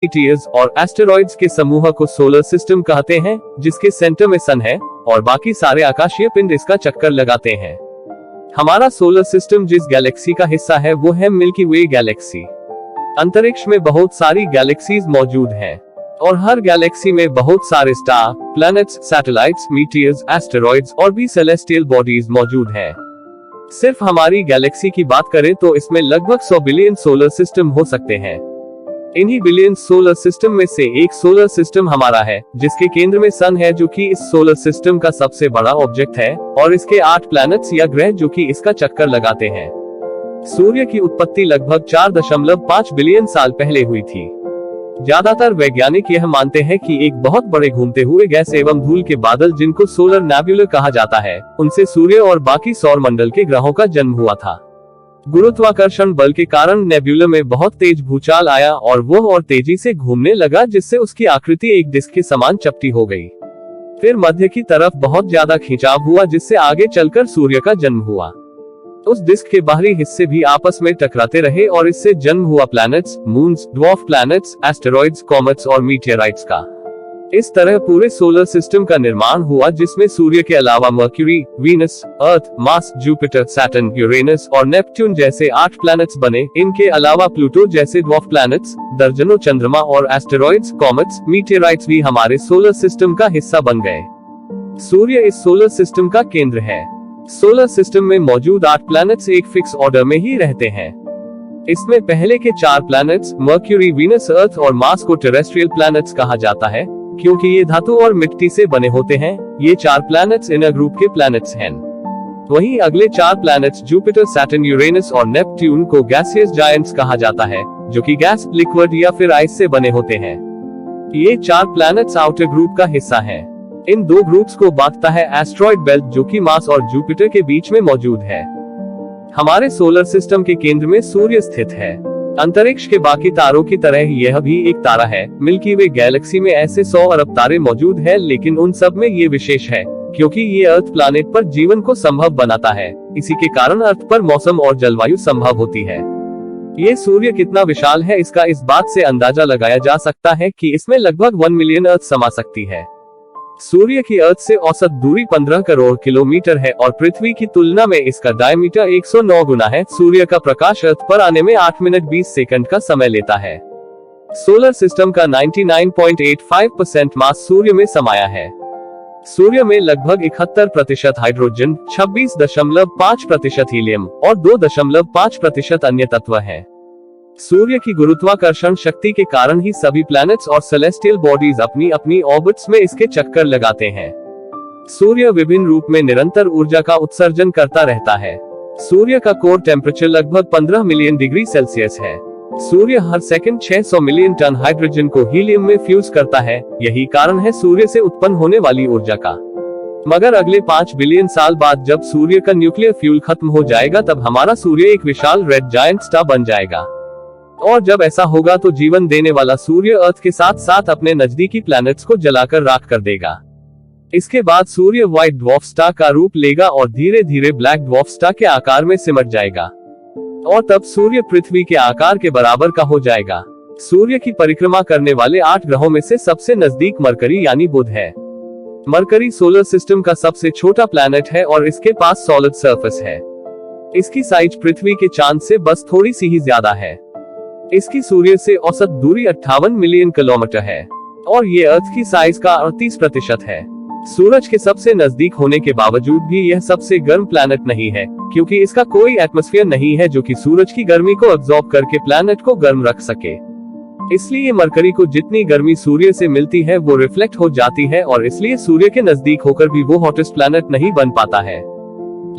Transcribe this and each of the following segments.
मीटियर्स और एस्टेरॉइड्स के समूह को सोलर सिस्टम कहते हैं, जिसके सेंटर में सन है और बाकी सारे आकाशीय पिंड इसका चक्कर लगाते हैं। हमारा सोलर सिस्टम जिस गैलेक्सी का हिस्सा है वो है मिल्की वे गैलेक्सी। अंतरिक्ष में बहुत सारी गैलेक्सीज मौजूद हैं और हर गैलेक्सी में बहुत सारे स्टार, प्लैनेट्स, सैटेलाइट्स, मीटियर्स, एस्टेरॉइड्स और भी सेलेस्टियल बॉडीज मौजूद हैं। सिर्फ हमारी गैलेक्सी की बात करें तो इसमें लगभग 100 बिलियन सोलर सिस्टम हो सकते हैं। इन्हीं बिलियन सोलर सिस्टम में से एक सोलर सिस्टम हमारा है, जिसके केंद्र में सन है जो कि इस सोलर सिस्टम का सबसे बड़ा ऑब्जेक्ट है, और इसके 8 प्लैनेट्स या ग्रह जो कि इसका चक्कर लगाते हैं। सूर्य की उत्पत्ति लगभग 4.5 बिलियन साल पहले हुई थी। ज्यादातर वैज्ञानिक यह मानते हैं कि एक बहुत बड़े घूमते हुए गैस एवं धूल के बादल, जिनको सोलर नेब्यूला कहा जाता है, उनसे सूर्य और बाकी सौर मंडल के ग्रहों का जन्म हुआ था। गुरुत्वाकर्षण बल के कारण नेब्यूला में बहुत तेज भूचाल आया और वह और तेजी से घूमने लगा, जिससे उसकी आकृति एक डिस्क के समान चपटी हो गई। फिर मध्य की तरफ बहुत ज्यादा खिंचाव हुआ, जिससे आगे चलकर सूर्य का जन्म हुआ। उस डिस्क के बाहरी हिस्से भी आपस में टकराते रहे और इससे जन्म हुआ planets, moons, dwarf planets, asteroids, comets और मीटियोराइट्स का। इस तरह पूरे सोलर सिस्टम का निर्माण हुआ, जिसमें सूर्य के अलावा मर्क्यूरी, वीनस, अर्थ, मार्स, जुपिटर, सैटर्न, यूरेनस और नेपट्यून जैसे 8 प्लैनेट्स बने। इनके अलावा प्लूटो जैसे ड्वार्फ प्लैनेट्स, दर्जनों चंद्रमा और एस्टेरॉइड्स, कॉमेट्स, मीटियोराइट्स भी हमारे सोलर सिस्टम का हिस्सा बन गए। सूर्य इस सोलर सिस्टम का केंद्र है। सोलर सिस्टम में मौजूद 8 प्लैनेट्स एक फिक्स ऑर्डर में ही रहते हैं। इसमें पहले के 4 प्लैनेट्स मर्क्यूरी, वीनस, अर्थ और मार्स को टेरेस्ट्रियल प्लैनेट्स कहा जाता है, क्योंकि ये धातु और मिट्टी से बने होते हैं। ये 4 प्लैनेट्स इनर ग्रुप के प्लैनेट्स हैं। वहीं अगले 4 प्लैनेट्स जुपिटर, सैटर्न, यूरेनस और नेपट्यून को गैसियस जायंट्स कहा जाता है, जो कि गैस, लिक्विड या फिर आइस से बने होते हैं। ये 4 प्लैनेट्स आउटर ग्रुप का हिस्सा हैं। इन 2 ग्रुप्स को बांटता है एस्ट्रॉइड बेल्ट, जो कि मार्स और जुपिटर के बीच में मौजूद है। हमारे सोलर सिस्टम के केंद्र में सूर्य स्थित है। अंतरिक्ष के बाकी तारों की तरह यह भी एक तारा है। मिल्की वे गैलेक्सी में ऐसे 100 अरब तारे मौजूद हैं, लेकिन उन सब में ये विशेष है क्योंकि ये अर्थ प्लैनेट पर जीवन को संभव बनाता है। इसी के कारण अर्थ पर मौसम और जलवायु संभव होती है। ये सूर्य कितना विशाल है, इसका इस बात से अंदाजा लगाया जा सकता है कि इसमें लगभग 1 मिलियन अर्थ समा सकती है। सूर्य की अर्थ से औसत दूरी 15 करोड़ किलोमीटर है और पृथ्वी की तुलना में इसका डायमीटर 109 गुना है। सूर्य का प्रकाश अर्थ पर आने में 8 मिनट 20 सेकंड का समय लेता है। सोलर सिस्टम का 99.85% मास सूर्य में समाया है। सूर्य में लगभग 71% हाइड्रोजन, 26.5% हीलियम और 2.5% अन्य तत्व हैं। सूर्य की गुरुत्वाकर्षण शक्ति के कारण ही सभी प्लैनेट्स और सेलेस्टियल बॉडीज अपनी अपनी ऑर्बिट्स में इसके चक्कर लगाते हैं। सूर्य विभिन्न रूप में निरंतर ऊर्जा का उत्सर्जन करता रहता है। सूर्य का कोर टेम्परेचर लगभग 15 मिलियन डिग्री सेल्सियस है। सूर्य हर सेकंड 600 मिलियन टन हाइड्रोजन को हीलियम में फ्यूज करता है। यही कारण है सूर्य से उत्पन्न होने वाली ऊर्जा का। मगर अगले 5 बिलियन साल बाद जब सूर्य का न्यूक्लियर फ्यूल खत्म हो जाएगा, तब हमारा सूर्य एक विशाल रेड जायंट स्टार बन जाएगा। और जब ऐसा होगा तो जीवन देने वाला सूर्य अर्थ के साथ साथ अपने नजदीकी प्लैनेट्स को जलाकर राख कर देगा। इसके बाद सूर्य व्हाइट ड्वार्फ स्टार का रूप लेगा और धीरे धीरे ब्लैक ड्वार्फ स्टार के आकार में सिमट जाएगा और तब सूर्य पृथ्वी के आकार के बराबर का हो जाएगा। सूर्य की परिक्रमा करने वाले 8 ग्रहों में से सबसे नजदीक मरकरी यानी बुध है। मरकरी सोलर सिस्टम का सबसे छोटा प्लैनेट है और इसके पास सॉलिड सरफेस है। इसकी साइज पृथ्वी के चांद से बस थोड़ी सी ही ज्यादा है। इसकी सूर्य से औसत दूरी 58 मिलियन किलोमीटर है और ये अर्थ की साइज का 38% है। सूरज के सबसे नजदीक होने के बावजूद भी यह सबसे गर्म प्लैनेट नहीं है, क्योंकि इसका कोई एटमॉस्फेयर नहीं है जो कि सूरज की गर्मी को अब्सॉर्ब करके प्लैनेट को गर्म रख सके। इसलिए मरकरी को जितनी गर्मी सूर्य से मिलती है वो रिफ्लेक्ट हो जाती है और इसलिए सूर्य के नजदीक होकर भी वो हॉटेस्ट प्लैनेट नहीं बन पाता है।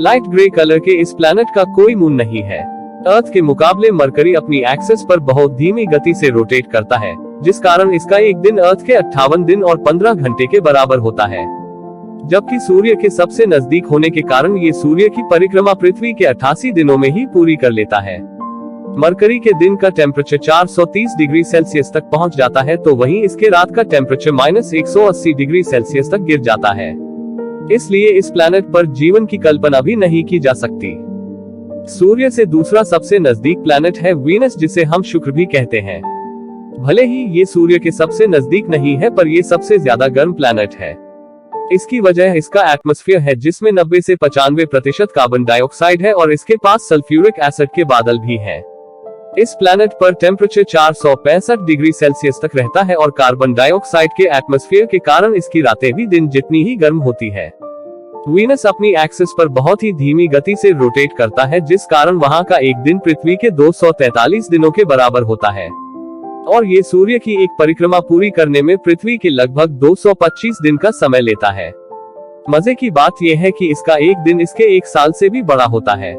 लाइट ग्रे कलर के इस प्लैनेट का कोई मून नहीं है। अर्थ के मुकाबले मरकरी अपनी एक्सिस पर बहुत धीमी गति से रोटेट करता है, जिस कारण इसका एक दिन अर्थ के 58 दिन और 15 घंटे के बराबर होता है। जबकि सूर्य के सबसे नजदीक होने के कारण ये सूर्य की परिक्रमा पृथ्वी के 88 दिनों में ही पूरी कर लेता है। मरकरी के दिन का टेम्परेचर 430 डिग्री सेल्सियस तक पहुंच जाता है, तो वहीं इसके रात का टेम्परेचर -180 डिग्री सेल्सियस तक गिर जाता है। इसलिए इस प्लैनेट पर जीवन की कल्पना भी नहीं की जा सकती। सूर्य से दूसरा सबसे नजदीक प्लैनेट है वीनस, जिसे हम शुक्र भी कहते हैं। भले ही ये सूर्य के सबसे नजदीक नहीं है, पर ये सबसे ज्यादा गर्म प्लैनेट है। इसकी वजह इसका एटमॉस्फेयर है, जिसमें 90 से 95% कार्बन डाइऑक्साइड है और इसके पास सल्फ्यूरिक एसिड के बादल भी हैं। इस प्लैनेट पर टेम्परेचर 465 डिग्री सेल्सियस तक रहता है और कार्बन डाइऑक्साइड के एटमॉस्फेयर के कारण इसकी रातें भी दिन जितनी ही गर्म होती है। वीनस अपनी एक्सिस पर बहुत ही धीमी गति से रोटेट करता है, जिस कारण वहां का एक दिन पृथ्वी के 243 दिनों के बराबर होता है और ये सूर्य की एक परिक्रमा पूरी करने में पृथ्वी के लगभग 225 दिन का समय लेता है। मजे की बात यह है कि इसका एक दिन इसके एक साल से भी बड़ा होता है।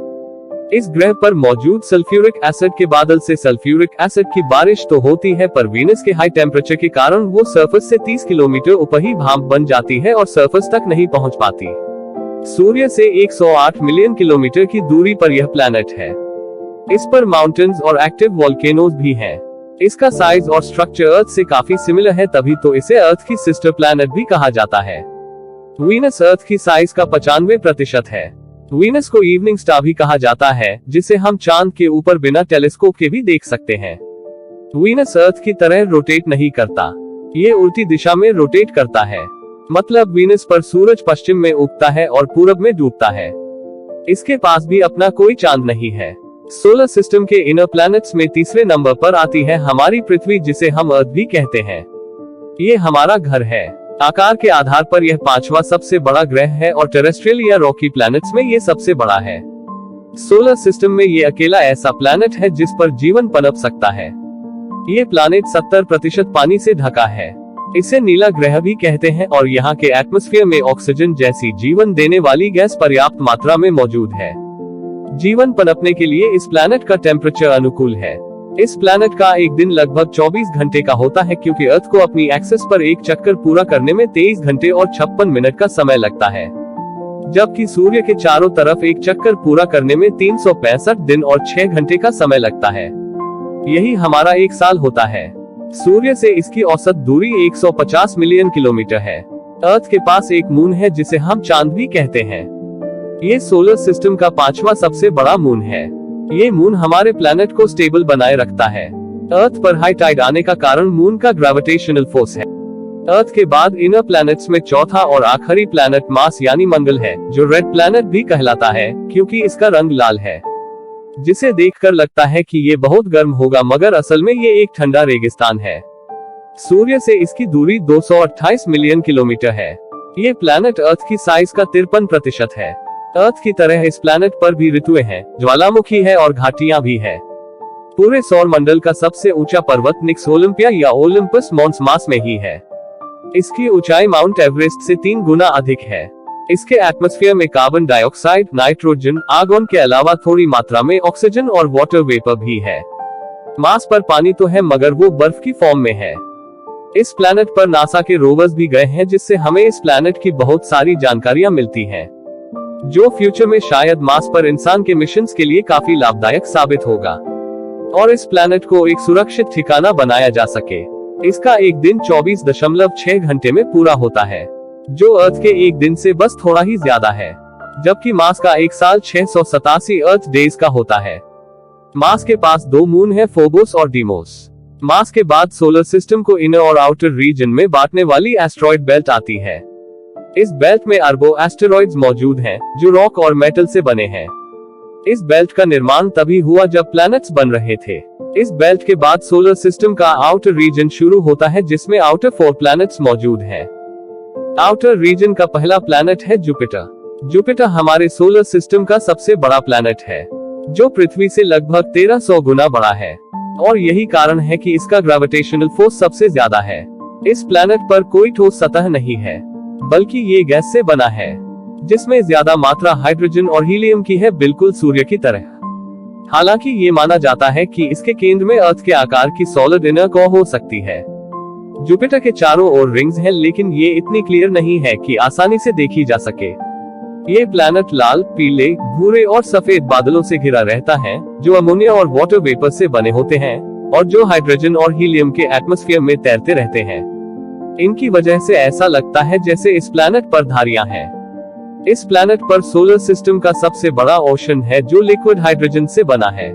इस ग्रह पर मौजूद सल्फ्यूरिक एसिड के बादल से सल्फ्यूरिक एसिड की बारिश तो होती है, पर वीनस के हाई टेम्परेचर के कारण वो सरफेस से 30 किलोमीटर ऊपर ही भाप बन जाती है और सरफेस तक नहीं पहुंच पाती। सूर्य से 108 मिलियन किलोमीटर की दूरी पर यह प्लैनेट है। इस पर माउंटेन्स और एक्टिव वोल्केनोज भी हैं। इसका साइज और स्ट्रक्चर अर्थ से काफी सिमिलर है, तभी तो इसे अर्थ की सिस्टर प्लैनेट भी कहा जाता है। वीनस अर्थ की साइज का 95% है। वीनस को इवनिंग स्टार भी कहा जाता है, जिसे हम चांद के ऊपर बिना टेलीस्कोप के भी देख सकते हैं। वीनस अर्थ की तरह रोटेट नहीं करता, ये उल्टी दिशा में रोटेट करता है। मतलब वीनस पर सूरज पश्चिम में उगता है और पूरब में डूबता है। इसके पास भी अपना कोई चांद नहीं है। सोलर सिस्टम के इनर प्लैनेट्स में तीसरे नंबर पर आती है हमारी पृथ्वी, जिसे हम अर्थ भी कहते हैं। ये हमारा घर है। आकार के आधार पर यह 5वां सबसे बड़ा ग्रह है और टेरेस्ट्रियल या रॉकी प्लैनेट्स में ये सबसे बड़ा है। सोलर सिस्टम में ये अकेला ऐसा प्लैनेट है जिस पर जीवन पनप सकता है। ये प्लैनेट 70% पानी से ढका है। इसे नीला ग्रह भी कहते हैं और यहाँ के एटमॉस्फेयर में ऑक्सीजन जैसी जीवन देने वाली गैस पर्याप्त मात्रा में मौजूद है। जीवन पनपने के लिए इस प्लैनेट का टेम्परेचर अनुकूल है। इस प्लैनेट का एक दिन लगभग 24 घंटे का होता है, क्योंकि अर्थ को अपनी एक्सिस पर एक चक्कर पूरा करने में 23 घंटे और 56 मिनट का समय लगता है, जबकि सूर्य के चारों तरफ एक चक्कर पूरा करने में 365 दिन और 6 घंटे का समय लगता है। यही हमारा एक साल होता है। सूर्य से इसकी औसत दूरी 150 मिलियन किलोमीटर है। अर्थ के पास एक मून है जिसे हम चांद भी कहते हैं। ये सोलर सिस्टम का 5वां सबसे बड़ा मून है। ये मून हमारे प्लैनेट को स्टेबल बनाए रखता है। अर्थ पर हाई टाइड आने का कारण मून का ग्रेविटेशनल फोर्स है। अर्थ के बाद इनर प्लैनेट्स में चौथा और आखिरी प्लैनेट मार्स यानी मंगल है, जो रेड प्लैनेट भी कहलाता है क्योंकि इसका रंग लाल है, जिसे देखकर लगता है कि ये बहुत गर्म होगा, मगर असल में ये एक ठंडा रेगिस्तान है। सूर्य से इसकी दूरी 228 मिलियन किलोमीटर है। ये प्लैनेट अर्थ की साइज का 53% है। अर्थ की तरह इस प्लैनेट पर भी ऋतुएं हैं, ज्वालामुखी है और घाटियां भी है। पूरे सौर मंडल का सबसे ऊंचा पर्वत निक्स ओलंपिया या ओलंपस मॉन्स मार्स में ही है। इसकी ऊंचाई माउंट एवरेस्ट से 3 गुना अधिक है। इसके एटमॉस्फेयर में कार्बन डाइऑक्साइड, नाइट्रोजन, आर्गन के अलावा थोड़ी मात्रा में ऑक्सीजन और वाटर वेपर भी है। मार्स पर पानी तो है, मगर वो बर्फ की फॉर्म में है। इस प्लैनेट पर नासा के रोवर्स भी गए हैं, जिससे हमें इस प्लैनेट की बहुत सारी जानकारियां मिलती हैं, जो फ्यूचर में शायद मार्स पर इंसान के मिशंस के लिए काफी लाभदायक साबित होगा और इस प्लैनेट को एक सुरक्षित ठिकाना बनाया जा सके। इसका एक दिन 24.6 घंटे में पूरा होता है, जो अर्थ के एक दिन से बस थोड़ा ही ज्यादा है, जबकि मार्स का एक साल 687 अर्थ डेज का होता है। मार्स के पास 2 मून है, फोबोस और डीमोस। मार्स के बाद सोलर सिस्टम को इनर और आउटर रीजन में बांटने वाली एस्टेरॉयड बेल्ट आती है। इस बेल्ट में अरबों एस्टेरॉयड्स मौजूद हैं, जो रॉक और मेटल से बने हैं। इस बेल्ट का निर्माण तभी हुआ जब प्लैनेट्स बन रहे थे। इस बेल्ट के बाद सोलर सिस्टम का आउटर रीजन शुरू होता है, जिसमें आउटर 4 प्लैनेट्स मौजूद हैं। आउटर रीजन का पहला प्लैनेट है जुपिटर। जुपिटर हमारे सोलर सिस्टम का सबसे बड़ा प्लैनेट है, जो पृथ्वी से लगभग 1300 गुना बड़ा है, और यही कारण है कि इसका ग्रेविटेशनल फोर्स सबसे ज्यादा है। इस प्लैनेट पर कोई ठोस सतह नहीं है, बल्कि ये गैस से बना है, जिसमें ज्यादा मात्रा हाइड्रोजन और हीलियम की है, बिल्कुल सूर्य की तरह। हालांकि ये माना जाता है कि इसके केंद्र में अर्थ के आकार की सॉलिड इनर कोर हो सकती है। जुपिटर के चारों ओर रिंग्स हैं, लेकिन ये इतनी क्लियर नहीं है कि आसानी से देखी जा सके। ये प्लैनेट लाल, पीले, भूरे और सफेद बादलों से घिरा रहता है, जो अमोनिया और वाटर वेपर से बने होते हैं और जो हाइड्रोजन और हीलियम के एटमॉस्फेयर में तैरते रहते हैं। इनकी वजह से ऐसा लगता है जैसे इस प्लैनेट पर धारियां हैं। इस प्लैनेट पर सोलर सिस्टम का सबसे बड़ा ओशन है, जो लिक्विड हाइड्रोजन से बना है।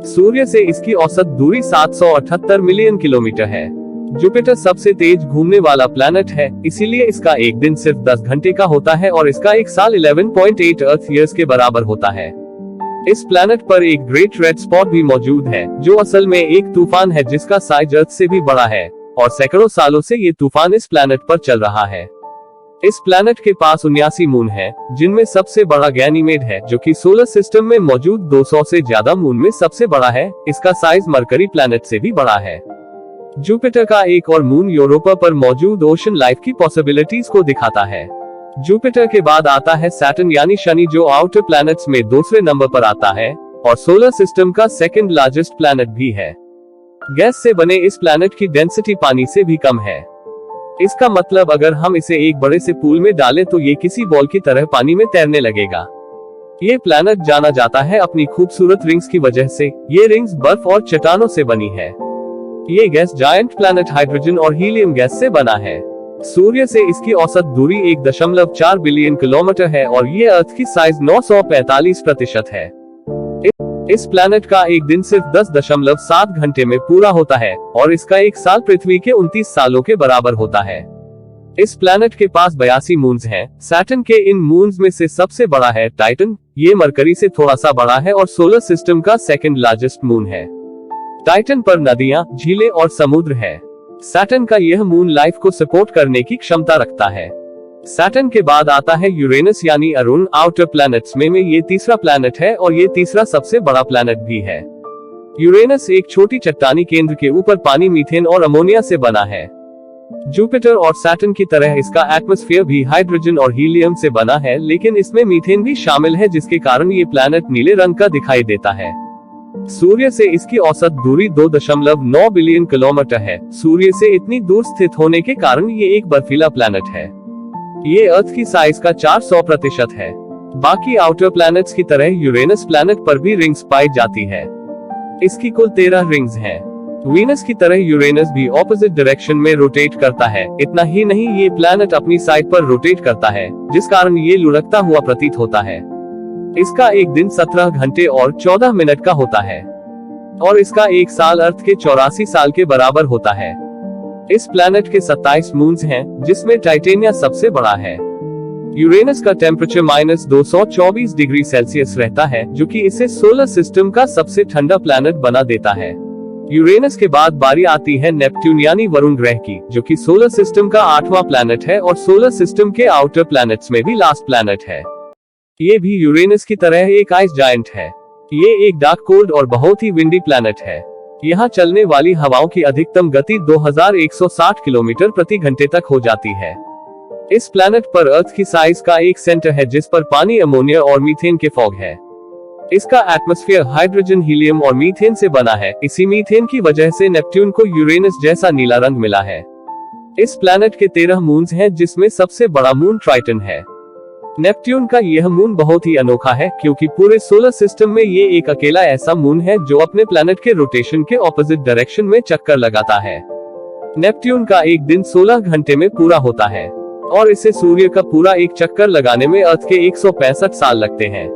सूर्य से इसकी औसत दूरी 778 मिलियन किलोमीटर है। जुपिटर सबसे तेज घूमने वाला प्लैनेट है, इसीलिए इसका एक दिन सिर्फ 10 घंटे का होता है और इसका एक साल 11.8 अर्थ ईयर्स के बराबर होता है। इस प्लैनेट पर एक ग्रेट रेड स्पॉट भी मौजूद है, जो असल में एक तूफान है जिसका साइज अर्थ से भी बड़ा है और सैकड़ों सालों से ये तूफान इस प्लैनेट पर चल रहा है। इस प्लैनेट के पास 79 मून है, जिनमें सबसे बड़ा गैनीमेड है, जो कि सोलर सिस्टम में मौजूद 200 से ज्यादा मून में सबसे बड़ा है। इसका साइज मरकरी प्लैनेट से भी बड़ा है। जुपिटर का एक और मून यूरोपा पर मौजूद ओशन लाइफ की पॉसिबिलिटीज को दिखाता है। जुपिटर के बाद आता है सैटर्न यानी शनि, जो आउटर प्लैनेट्स में दूसरे नंबर पर आता है और सोलर सिस्टम का सेकंड लार्जेस्ट प्लैनेट भी है। गैस से बने इस प्लैनेट की डेंसिटी पानी से भी कम है। इसका मतलब अगर हम इसे एक बड़े से पूल में डालें तो ये किसी बॉल की तरह पानी में तैरने लगेगा। ये प्लैनेट जाना जाता है अपनी खूबसूरत रिंग्स की वजह से। ये रिंग्स बर्फ और चट्टानों से बनी है। ये गैस जायंट प्लैनेट हाइड्रोजन और हीलियम गैस से बना है। सूर्य से इसकी औसत दूरी 1.4 बिलियन किलोमीटर है और ये अर्थ की साइज 945% है। इस प्लैनेट का एक दिन सिर्फ 10.7 घंटे में पूरा होता है और इसका एक साल पृथ्वी के 29 सालों के बराबर होता है। इस प्लैनेट के पास 82 मून्स हैं। सैटर्न के इन मून्स में से सबसे बड़ा है टाइटन। ये मरकरी से थोड़ा सा बड़ा है और सोलर सिस्टम का सेकंड लार्जेस्ट मून है। टाइटन पर नदियां, झीलें और समुद्र है। सैटर्न का यह मून लाइफ को सपोर्ट करने की क्षमता रखता है। सैटर्न के बाद आता है यूरेनस यानी अरुण। आउटर प्लैनेट्स में ये तीसरा प्लैनेट है और ये तीसरा सबसे बड़ा प्लैनेट भी है। यूरेनस एक छोटी चट्टानी केंद्र के ऊपर पानी, मीथेन और अमोनिया से बना है। जुपिटर और सैटर्न की तरह इसका एटमॉस्फेयर भी हाइड्रोजन और हीलियम से बना है, लेकिन इसमें मीथेन भी शामिल है, जिसके कारण ये प्लैनेट नीले रंग का दिखाई देता है। सूर्य से इसकी औसत दूरी 2.9 बिलियन किलोमीटर है। सूर्य से इतनी दूर स्थित होने के कारण ये एक बर्फीला प्लैनेट है। ये अर्थ की साइज का 400% है। बाकी आउटर प्लैनेट्स की तरह यूरेनस प्लैनेट पर भी रिंग्स पाई जाती है। इसकी कुल 13 रिंग्स हैं। वीनस की तरह यूरेनस भी ऑपोजिट डायरेक्शन में रोटेट करता है। इतना ही नहीं, ये प्लैनेट अपनी साइड पर रोटेट करता है, जिस कारण ये लुढ़कता हुआ प्रतीत होता है। इसका एक दिन 17 घंटे और 14 मिनट का होता है और इसका एक साल अर्थ के 84 साल के बराबर होता है। इस प्लैनेट के 27 मून्स हैं, जिसमें टाइटेनिया सबसे बड़ा है। यूरेनस का टेम्परेचर -224 डिग्री सेल्सियस रहता है, जो कि इसे सोलर सिस्टम का सबसे ठंडा प्लैनेट बना देता है। यूरेनस के बाद बारी आती है नेपट्यून यानी वरुण ग्रह की, जो कि सोलर सिस्टम का 8वां प्लैनेट है और सोलर सिस्टम के आउटर प्लैनेट्स में भी लास्ट प्लैनेट है। ये भी यूरेनस की तरह एक आइस जायंट है। ये एक डार्क कोल्ड और बहुत ही विंडी प्लैनेट है। यहाँ चलने वाली हवाओं की अधिकतम गति 2160 किलोमीटर प्रति घंटे तक हो जाती है। इस प्लैनेट पर अर्थ की साइज का एक सेंटर है, जिस पर पानी, अमोनिया और मीथेन के फॉग है। इसका एटमॉस्फेयर हाइड्रोजन, हीलियम और मीथेन से बना है। इसी मीथेन की वजह से नेपट्यून को यूरेनस जैसा नीला रंग मिला है। इस प्लैनेट के 13 मून्स हैं, जिसमें सबसे बड़ा मून ट्राइटन है। नेपट्यून का यह मून बहुत ही अनोखा है, क्योंकि पूरे सोलर सिस्टम में ये एक अकेला ऐसा मून है जो अपने प्लैनेट के रोटेशन के ऑपोजिट डायरेक्शन में चक्कर लगाता है। नेपट्यून का एक दिन 16 घंटे में पूरा होता है और इसे सूर्य का पूरा एक चक्कर लगाने में अर्थ के 165 साल लगते हैं।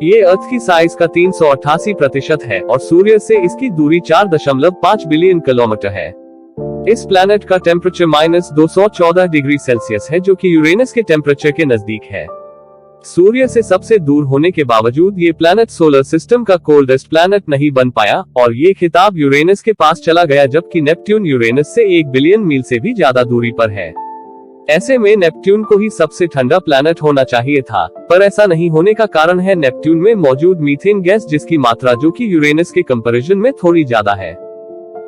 ये अर्थ की साइज का 388% है और सूर्य से इसकी दूरी 4.5 बिलियन किलोमीटर है। इस प्लैनेट का टेम्परेचर -214 डिग्री सेल्सियस है, जो कि यूरेनस के टेम्परेचर के नजदीक है। सूर्य से सबसे दूर होने के बावजूद ये प्लैनेट सोलर सिस्टम का कोल्डेस्ट प्लैनेट नहीं बन पाया और ये खिताब यूरेनस के पास चला गया, जबकि नेपट्यून यूरेनस से 1 बिलियन मील से भी ज्यादा दूरी पर है। ऐसे में नेपट्यून को ही सबसे ठंडा प्लैनेट होना चाहिए था, पर ऐसा नहीं होने का कारण है नेपट्यून में मौजूद मीथेन गैस, जिसकी मात्रा जो कि यूरेनस के कंपैरिजन में थोड़ी ज्यादा है।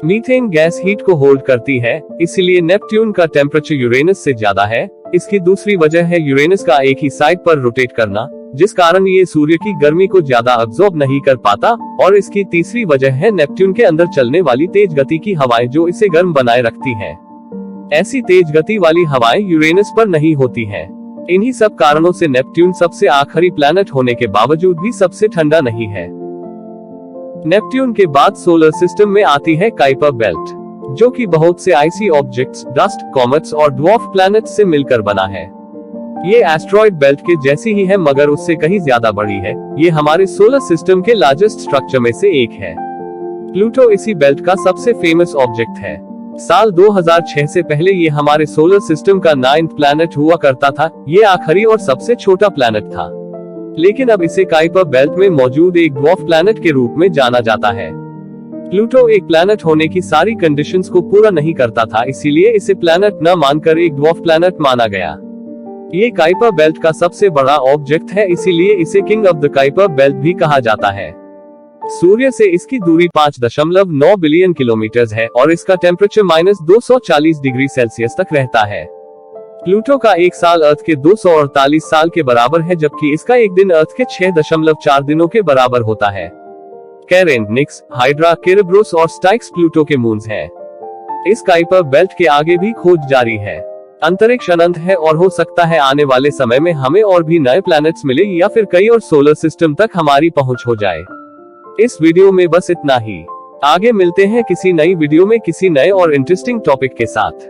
मीथेन गैस हीट को होल्ड करती है, इसलिए नेपट्यून का टेम्परेचर यूरेनस से ज्यादा है। इसकी दूसरी वजह है यूरेनस का एक ही साइड पर रोटेट करना, जिस कारण ये सूर्य की गर्मी को ज्यादा अब्सॉर्ब नहीं कर पाता। और इसकी तीसरी वजह है नेपट्यून के अंदर चलने वाली तेज गति की हवाएं, जो इसे गर्म बनाए रखती हैं। ऐसी तेज गति वाली हवाएं यूरेनस पर नहीं होती हैं। इन्हीं सब कारणों से नेपट्यून सबसे आखिरी प्लैनेट होने के बावजूद भी सबसे ठंडा नहीं है। नेपट्यून के बाद सोलर सिस्टम में आती है काइपर बेल्ट, जो कि बहुत से आइसी ऑब्जेक्ट्स, डस्ट, कॉमेट्स और ड्वार्फ प्लैनेट्स से मिलकर बना है। ये एस्ट्रॉइड बेल्ट के जैसी ही है मगर उससे कहीं ज्यादा बड़ी है। ये हमारे सोलर सिस्टम के लार्जेस्ट स्ट्रक्चर में से एक है। प्लूटो इसी बेल्ट का सबसे फेमस ऑब्जेक्ट है। साल 2006 से पहले ये हमारे सोलर सिस्टम का 9th प्लैनेट हुआ करता था। ये आखिरी और सबसे छोटा प्लैनेट था, लेकिन अब इसे काइपर बेल्ट में मौजूद एक ड्वार्फ प्लैनेट के रूप में जाना जाता है। प्लूटो एक प्लैनेट होने की सारी कंडीशंस को पूरा नहीं करता था, इसीलिए इसे प्लैनेट न मानकर एक ड्वार्फ प्लैनेट माना गया। ये काइपर बेल्ट का सबसे बड़ा ऑब्जेक्ट है, इसीलिए इसे king of the Kuiper belt भी कहा जाता है। सूर्य से इसकी दूरी 5.9 बिलियन किलोमीटर है और इसका टेम्परेचर -240 डिग्री सेल्सियस तक रहता है। प्लूटो का एक साल अर्थ के 248 साल के बराबर है, जबकि इसका एक दिन अर्थ के 6.4 दिनों के बराबर होता है। कैरेन, निक्स, हाइड्रा, केरेब्रोस और स्टाइक्स प्लूटो के मून्स हैं। इस काइपर बेल्ट के आगे भी खोज जारी है। अंतरिक्ष अनंत है और हो सकता है आने वाले समय में हमें और भी नए प्लैनेट्स मिले या फिर कई और सोलर सिस्टम तक हमारी पहुंच हो जाए। इस वीडियो में बस इतना ही। आगे मिलते हैं किसी नई वीडियो में किसी नए और इंटरेस्टिंग टॉपिक के साथ।